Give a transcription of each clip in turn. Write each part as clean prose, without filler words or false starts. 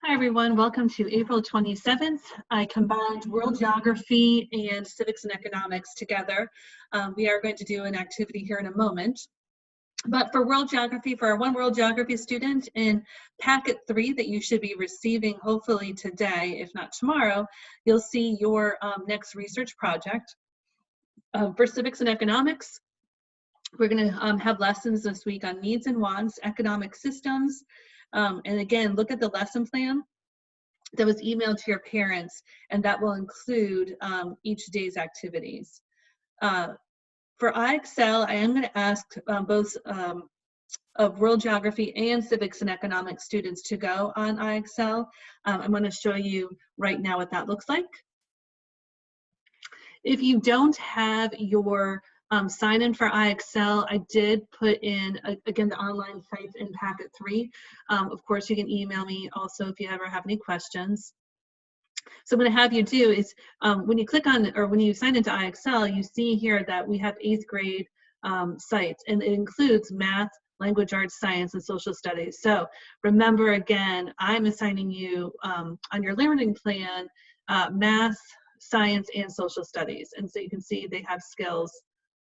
Hi everyone, welcome to April 27th. I combined World Geography and Civics and Economics together. We are going to do an activity here in a moment. But for World Geography, for our one World Geography student in Packet 3 that you should be receiving hopefully today, if not tomorrow, you'll see your next research project. For Civics and Economics, we're going to have lessons this week on needs and wants, economic systems, and again, look at the lesson plan that was emailed to your parents, and that will include each day's activities. For IXL, I am going to ask both of World Geography and Civics and Economics students to go on IXL. I'm going to show you right now what that looks like. If you don't have your sign in for IXL, I did put in, again, the online sites in Packet 3. Of course, you can email me also if you ever have any questions. So what I'm going to have you do is when you click on, or when you sign into IXL, you see here that we have 8th grade sites, and it includes math, language arts, science, and social studies. So remember, again, I'm assigning you on your learning plan math, science, and social studies. And so you can see they have skills.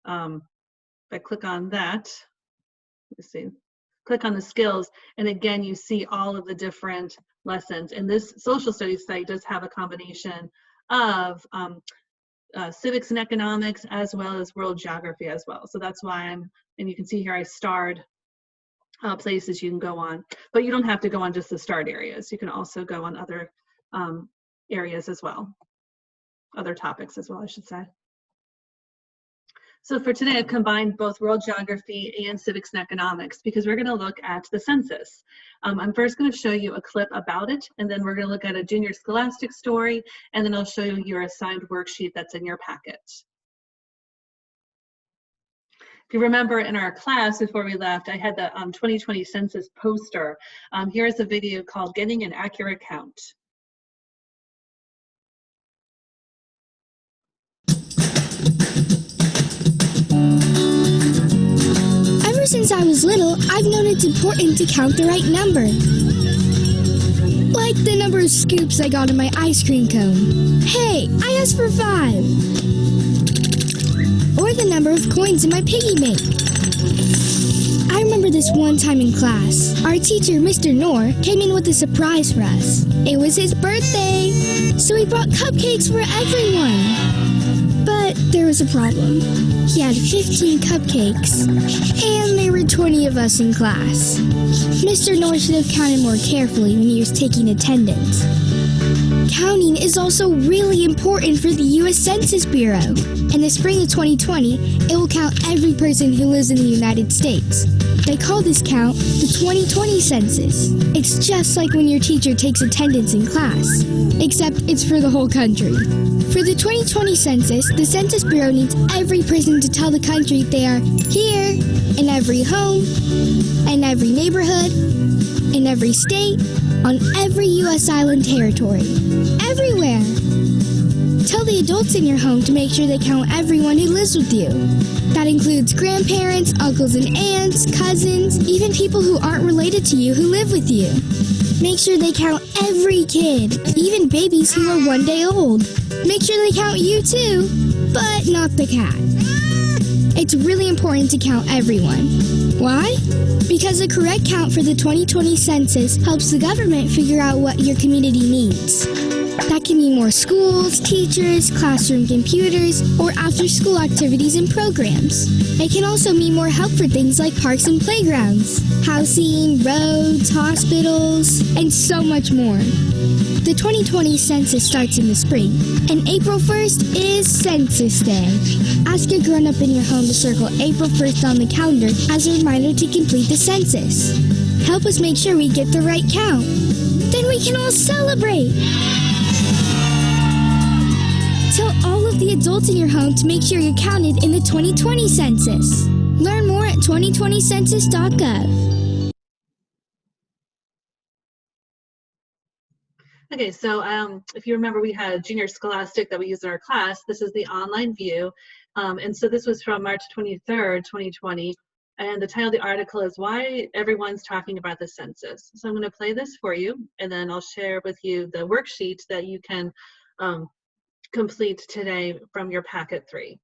If I click on that, let's see, click on the skills, and again, you see all of the different lessons. And this social studies site does have a combination of civics and economics as well as world geography as well. So that's why and you can see here I starred places you can go on, but you don't have to go on just the starred areas. You can also go on other areas as well, other topics as well, I should say. So for today, I've combined both World Geography and Civics and Economics because we're going to look at the census. I'm first going to show you a clip about it, and then we're going to look at a junior scholastic story, and then I'll show you your assigned worksheet that's in your packet. If you remember in our class before we left, I had the 2020 census poster. Here's a video called Getting an Accurate Count. Ever since I was little, I've known it's important to count the right number. Like the number of scoops I got in my ice cream cone. Hey, I asked for 5. Or the number of coins in my piggy bank. I remember this one time in class. Our teacher, Mr. Noor, came in with a surprise for us. It was his birthday, so he brought cupcakes for everyone. But there was a problem. He had 15 cupcakes, and there were 20 of us in class. Mr. Noor should have counted more carefully when he was taking attendance. Counting is also really important for the U.S. Census Bureau. In the spring of 2020, it will count every person who lives in the United States. They call this count the 2020 census. It's just like when your teacher takes attendance in class, except it's for the whole country. For the 2020 census, the Census Bureau needs every person to tell the country they are here, in every home, in every neighborhood, in every state, on every U.S. island territory. Everywhere! Tell the adults in your home to make sure they count everyone who lives with you. That includes grandparents, uncles and aunts, cousins, even people who aren't related to you who live with you. Make sure they count every kid, even babies who are 1 day old. Make sure they count you too, but not the cat. It's really important to count everyone. Why? Because a correct count for the 2020 census helps the government figure out what your community needs. That can mean more schools, teachers, classroom computers, or after-school activities and programs. It can also mean more help for things like parks and playgrounds, housing, roads, hospitals, and so much more. The 2020 census starts in the spring, and April 1st is Census Day. Ask a grown-up in your home to circle April 1st on the calendar as a reminder to complete the census. Help us make sure we get the right count. Then we can all celebrate! Tell all of the adults in your home to make sure you're counted in the 2020 census. Learn more at 2020census.gov. Okay, so if you remember, we had Junior Scholastic that we used in our class. This is the online view. And so this was from March 23rd, 2020. And the title of the article is Why Everyone's Talking About the Census. So I'm going to play this for you, and then I'll share with you the worksheet that you can complete today from your packet 3.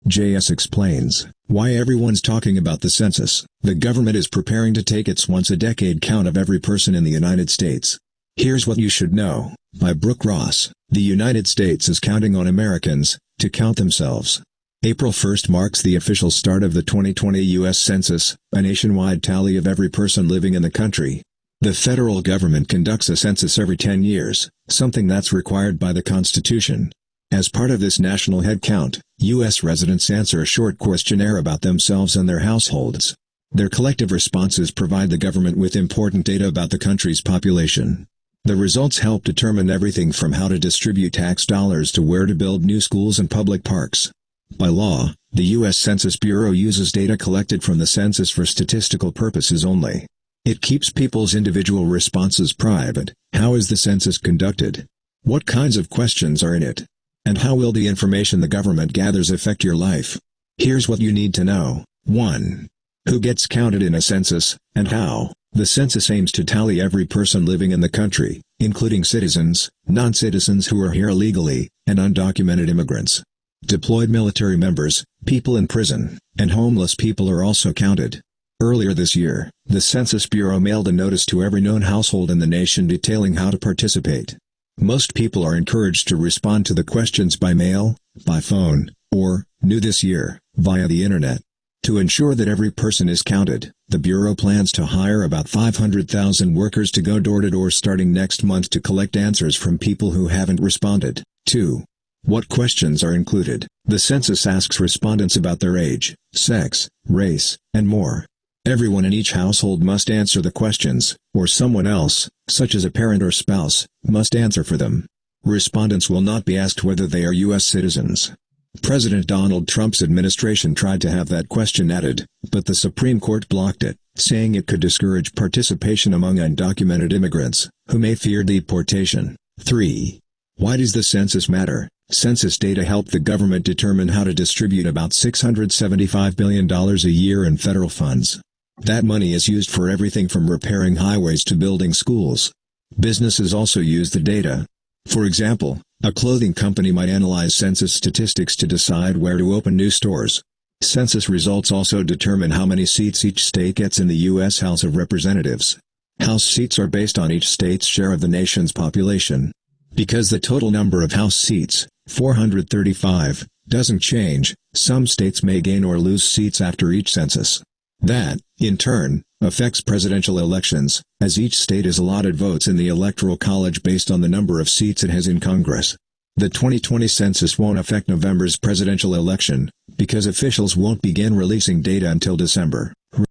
JS explains why everyone's talking about the census. The government is preparing to take its once-a-decade count of every person in the United States. Here's what you should know, by Brooke Ross. The United States is counting on Americans to count themselves. April 1st marks the official start of the 2020 U.S. Census, a nationwide tally of every person living in the country. The federal government conducts a census every 10 years, something that's required by the Constitution. As part of this national head count, U.S. residents answer a short questionnaire about themselves and their households. Their collective responses provide the government with important data about the country's population. The results help determine everything from how to distribute tax dollars to where to build new schools and public parks. By law, the U.S. Census Bureau uses data collected from the census for statistical purposes only. It keeps people's individual responses private. How is the census conducted? What kinds of questions are in it? And how will the information the government gathers affect your life? Here's what you need to know. 1. Who gets counted in a census, and how? The census aims to tally every person living in the country, including citizens, non-citizens who are here illegally, and undocumented immigrants. Deployed military members, people in prison, and homeless people are also counted. Earlier this year, the Census Bureau mailed a notice to every known household in the nation detailing how to participate. Most people are encouraged to respond to the questions by mail, by phone, or, new this year, via the internet. To ensure that every person is counted, the Bureau plans to hire about 500,000 workers to go door to door starting next month to collect answers from people who haven't responded. 2. What questions are included? The census asks respondents about their age, sex, race, and more. Everyone in each household must answer the questions, or someone else, such as a parent or spouse, must answer for them. Respondents will not be asked whether they are U.S. citizens. President Donald Trump's administration tried to have that question added, but the Supreme Court blocked it, saying it could discourage participation among undocumented immigrants, who may fear deportation. 3. Why does the census matter? Census data help the government determine how to distribute about $675 billion a year in federal funds. That money is used for everything from repairing highways to building schools. Businesses also use the data. For example, a clothing company might analyze census statistics to decide where to open new stores. Census results also determine how many seats each state gets in the U.S. House of Representatives. House seats are based on each state's share of the nation's population. Because the total number of House seats, 435, doesn't change, some states may gain or lose seats after each census. That, in turn, affects presidential elections, as each state is allotted votes in the Electoral College based on the number of seats it has in Congress. The 2020 census won't affect November's presidential election, because officials won't begin releasing data until December. All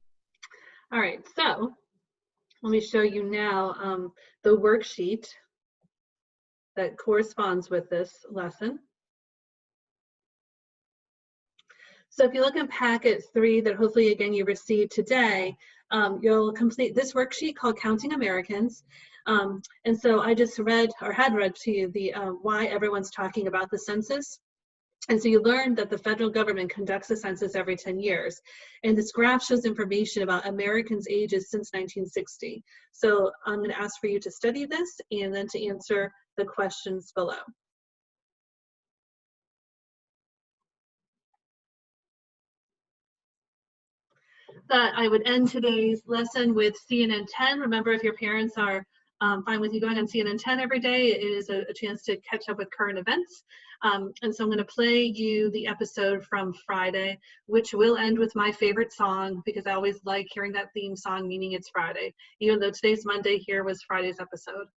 right, so let me show you now the worksheet that corresponds with this lesson. So if you look in packet 3 that hopefully again you received today, you'll complete this worksheet called Counting Americans. And so I just read or had read to you the why everyone's talking about the census. And so you learned that the federal government conducts a census every 10 years. And this graph shows information about Americans' ages since 1960. So I'm going to ask for you to study this and then to answer the questions below. That I would end today's lesson with CNN 10. Remember, if your parents are fine with you going on CNN 10 every day, it is a chance to catch up with current events. And so I'm going to play you the episode from Friday, which will end with my favorite song, because I always like hearing that theme song, meaning it's Friday. Even though today's Monday, here was Friday's episode.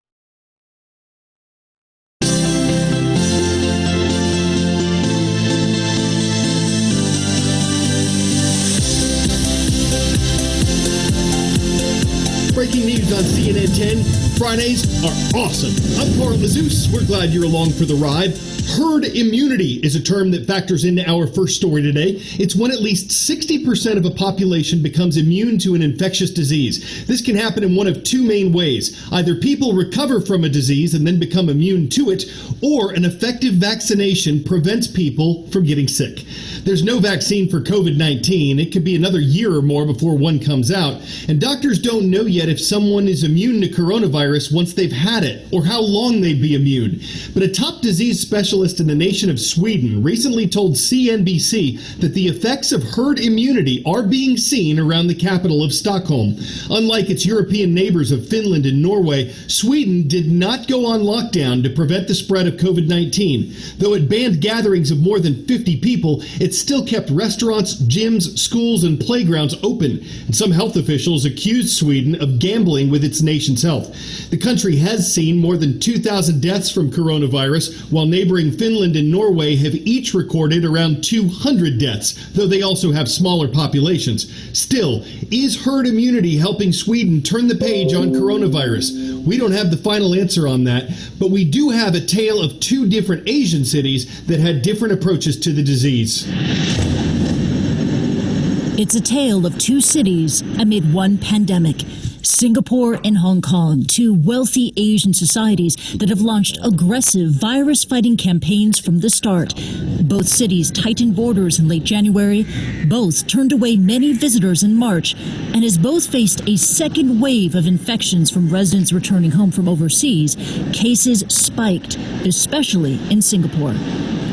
We're breaking news on CNN 10. Fridays are awesome. I'm Carl Mazus. We're glad you're along for the ride. Herd immunity is a term that factors into our first story today. It's when at least 60% of a population becomes immune to an infectious disease. This can happen in one of two main ways. Either people recover from a disease and then become immune to it, or an effective vaccination prevents people from getting sick. There's no vaccine for COVID-19. It could be another year or more before one comes out. And doctors don't know yet if someone is immune to coronavirus once they've had it, or how long they'd be immune. But a top disease specialist in the nation of Sweden recently told CNBC that the effects of herd immunity are being seen around the capital of Stockholm. Unlike its European neighbors of Finland and Norway, Sweden did not go on lockdown to prevent the spread of COVID-19. Though it banned gatherings of more than 50 people, it still kept restaurants, gyms, schools, and playgrounds open. And some health officials accused Sweden of gambling with its nation's health. The country has seen more than 2,000 deaths from coronavirus, while neighboring Finland and Norway have each recorded around 200 deaths, though they also have smaller populations. Still, is herd immunity helping Sweden turn the page on coronavirus? We don't have the final answer on that, but we do have a tale of two different Asian cities that had different approaches to the disease. It's a tale of two cities amid one pandemic. Singapore and Hong Kong, two wealthy Asian societies that have launched aggressive virus-fighting campaigns from the start. Both cities tightened borders in late January. Both turned away many visitors in March, and as both faced a second wave of infections from residents returning home from overseas, cases spiked, especially in Singapore.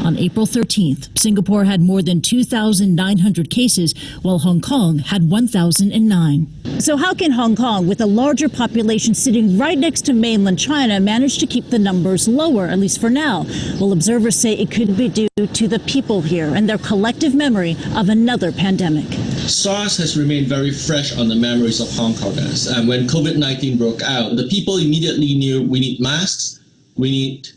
On April 13th, Singapore had more than 2,900 cases, while Hong Kong had 1,009. So how can Hong Kong, with a larger population sitting right next to mainland China, manage to keep the numbers lower, at least for now? Well, observers say it could be due to the people here and their collective memory of another pandemic. SARS has remained very fresh on the memories of Hong Kongers. And when COVID-19 broke out, the people immediately knew we need masks, we need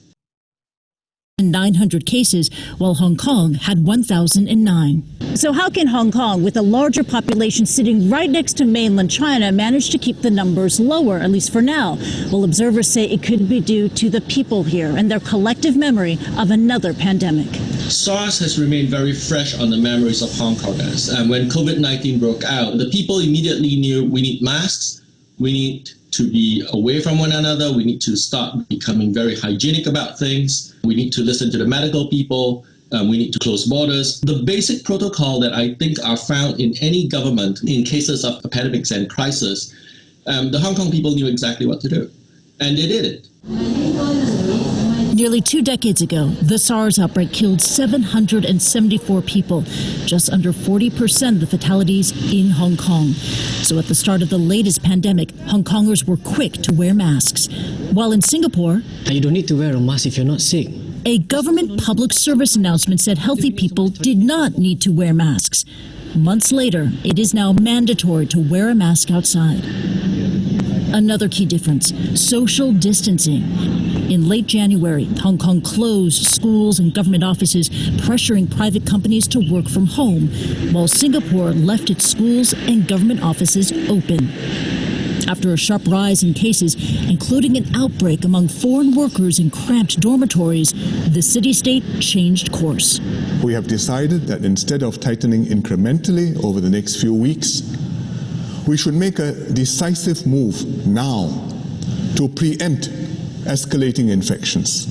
900 cases, while Hong Kong had 1,009. So how can Hong Kong, with a larger population sitting right next to mainland China, manage to keep the numbers lower, at least for now? Well, observers say it could be due to the people here and their collective memory of another pandemic. SARS has remained very fresh on the memories of Hong Kongers. And when COVID-19 broke out, the people immediately knew we need masks, we need to be away from one another. We need to start becoming very hygienic about things. We need to listen to the medical people. We need to close borders. The basic protocol that I think are found in any government in cases of epidemics and crisis, the Hong Kong people knew exactly what to do. And they did it. Nearly 2 decades ago, the SARS outbreak killed 774 people, just under 40% of the fatalities in Hong Kong. So at the start of the latest pandemic, Hong Kongers were quick to wear masks. While in Singapore, you don't need to wear a mask if you're not sick. A government public service announcement said healthy people did not need to wear masks. Months later, it is now mandatory to wear a mask outside. Another key difference, social distancing. In late January, Hong Kong closed schools and government offices, pressuring private companies to work from home, while Singapore left its schools and government offices open. After a sharp rise in cases, including an outbreak among foreign workers in cramped dormitories, the city-state changed course. We have decided that instead of tightening incrementally over the next few weeks, we should make a decisive move now to preempt escalating infections.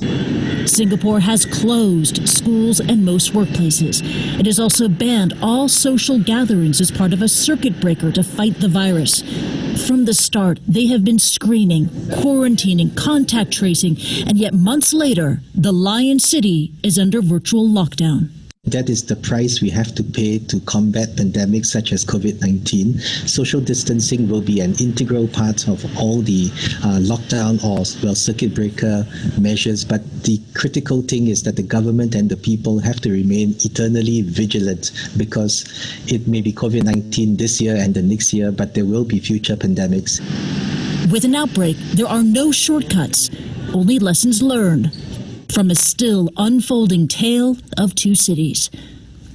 Singapore has closed schools and most workplaces. It has also banned all social gatherings as part of a circuit breaker to fight the virus. From the start, they have been screening, quarantining, contact tracing, and yet months later, the Lion City is under virtual lockdown. That is the price we have to pay to combat pandemics such as COVID-19. Social distancing will be an integral part of all the lockdown or circuit breaker measures. But the critical thing is that the government and the people have to remain eternally vigilant, because it may be COVID-19 this year and the next year, but there will be future pandemics. With an outbreak, there are no shortcuts, only lessons learned from a still unfolding tale of two cities.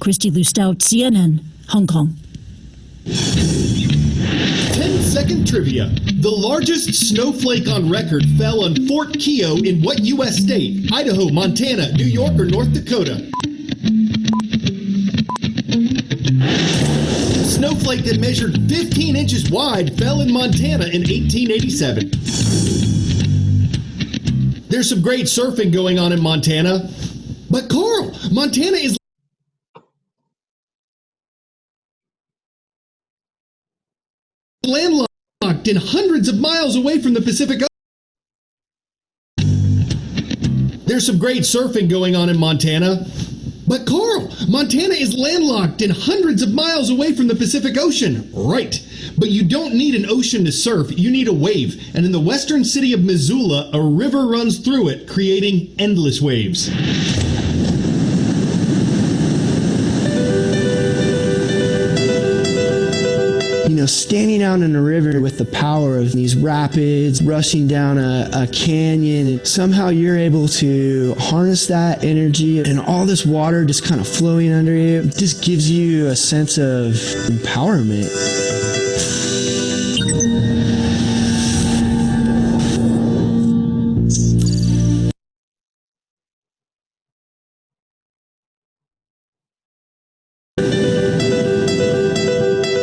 Christy Lou Stout, CNN, Hong Kong. 10 seconds second trivia. The largest snowflake on record fell on Fort Keogh in what U.S. state? Idaho, Montana, New York, or North Dakota? Snowflake that measured 15 inches wide fell in Montana in 1887. There's some great surfing going on in Montana. But Carl, Montana is landlocked and hundreds of miles away from the Pacific Ocean. There's some great surfing going on in Montana. But Carl, Montana is landlocked and hundreds of miles away from the Pacific Ocean. Right. But you don't need an ocean to surf, you need a wave. And in the western city of Missoula, a river runs through it, creating endless waves. You know, standing out in a river with the power of these rapids, rushing down a canyon, and somehow you're able to harness that energy and all this water just kind of flowing under you, it just gives you a sense of empowerment.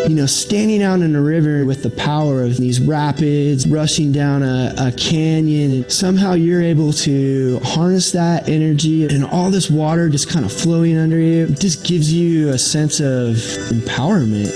You know, standing out in a river with the power of these rapids, rushing down a canyon, and somehow you're able to harness that energy and all this water just kind of flowing under you, it just gives you a sense of empowerment.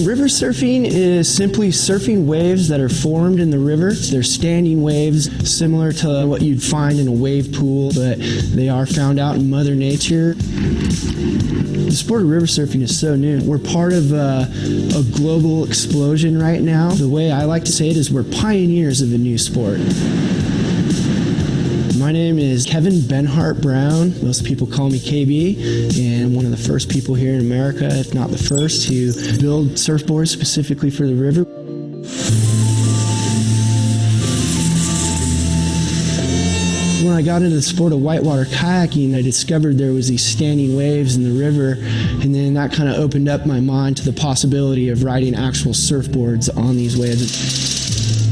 River surfing is simply surfing waves that are formed in the river. They're standing waves similar to what you'd find in a wave pool, but they are found out in Mother Nature. The sport of river surfing is so new. We're part of a global explosion right now. The way I like to say it is we're pioneers of a new sport. My name is Kevin Benhart Brown. Most people call me KB, and I'm one of the first people here in America, if not the first, to build surfboards specifically for the river. When I got into the sport of whitewater kayaking, I discovered there was these standing waves in the river, and then that kind of opened up my mind to the possibility of riding actual surfboards on these waves.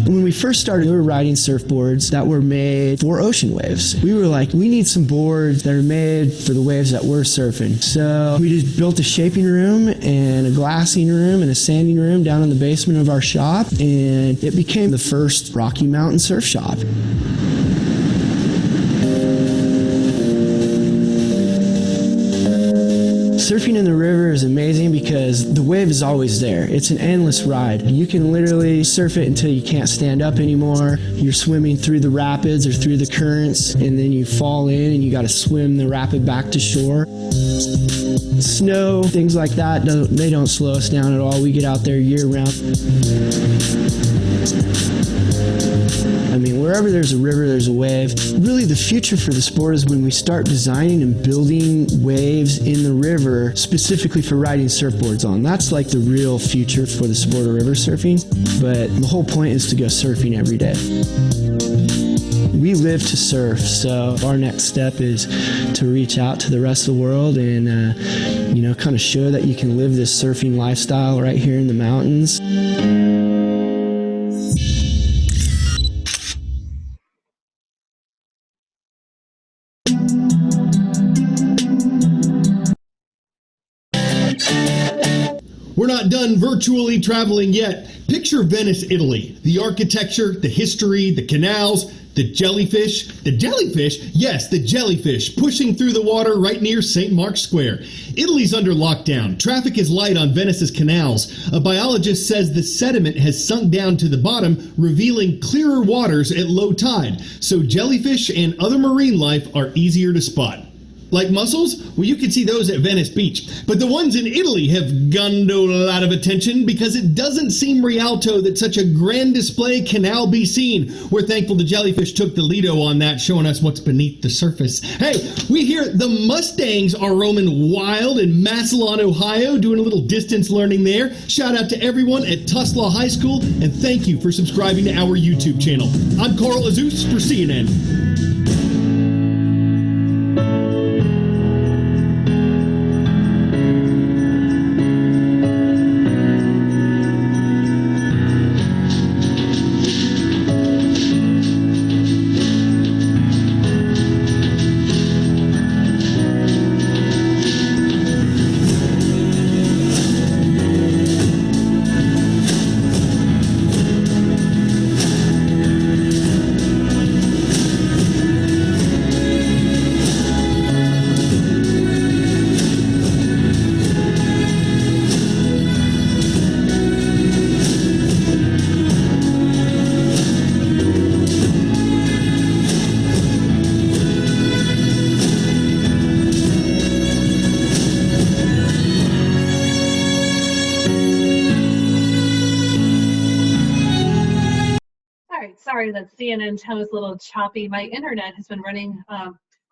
When we first started, we were riding surfboards that were made for ocean waves. We were like, we need some boards that are made for the waves that we're surfing. So we just built a shaping room and a glassing room and a sanding room down in the basement of our shop, and it became the first Rocky Mountain surf shop. Surfing in the river is amazing because the wave is always there. It's an endless ride. You can literally surf it until you can't stand up anymore. You're swimming through the rapids or through the currents, and then you fall in and you got to swim the rapid back to shore. Snow, things like that, they don't slow us down at all. We get out there year round. I mean, wherever there's a river, there's a wave. Really, the future for the sport is when we start designing and building waves in the river specifically for riding surfboards on. That's like the real future for the sport of river surfing. But the whole point is to go surfing every day. We live to surf, so our next step is to reach out to the rest of the world and, kind of show that you can live this surfing lifestyle right here in the mountains. We're not done virtually traveling yet. Picture Venice, Italy. The architecture, the history, the canals, the jellyfish. The jellyfish? Yes, the jellyfish pushing through the water right near St. Mark's Square. Italy's under lockdown. Traffic is light on Venice's canals. A biologist says the sediment has sunk down to the bottom, revealing clearer waters at low tide. So jellyfish and other marine life are easier to spot. Like mussels? Well, you can see those at Venice Beach. But the ones in Italy have gained a lot of attention because it doesn't seem Rialto that such a grand display can now be seen. We're thankful the jellyfish took the Lido on that, showing us what's beneath the surface. Hey, we hear the Mustangs are roaming wild in Massillon, Ohio, doing a little distance learning there. Shout out to everyone at Tuslaw High School, and thank you for subscribing to our YouTube channel. I'm Carl Azus for CNN. Sorry that CNN was a little choppy. My internet has been running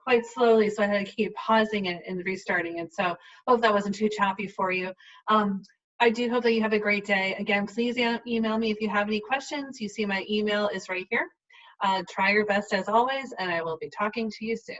quite slowly, so I had to keep pausing it and restarting it. So hope that wasn't too choppy for you. I do hope that you have a great day. Again, please email me if you have any questions. You see my email is right here. Try your best as always, and I will be talking to you soon.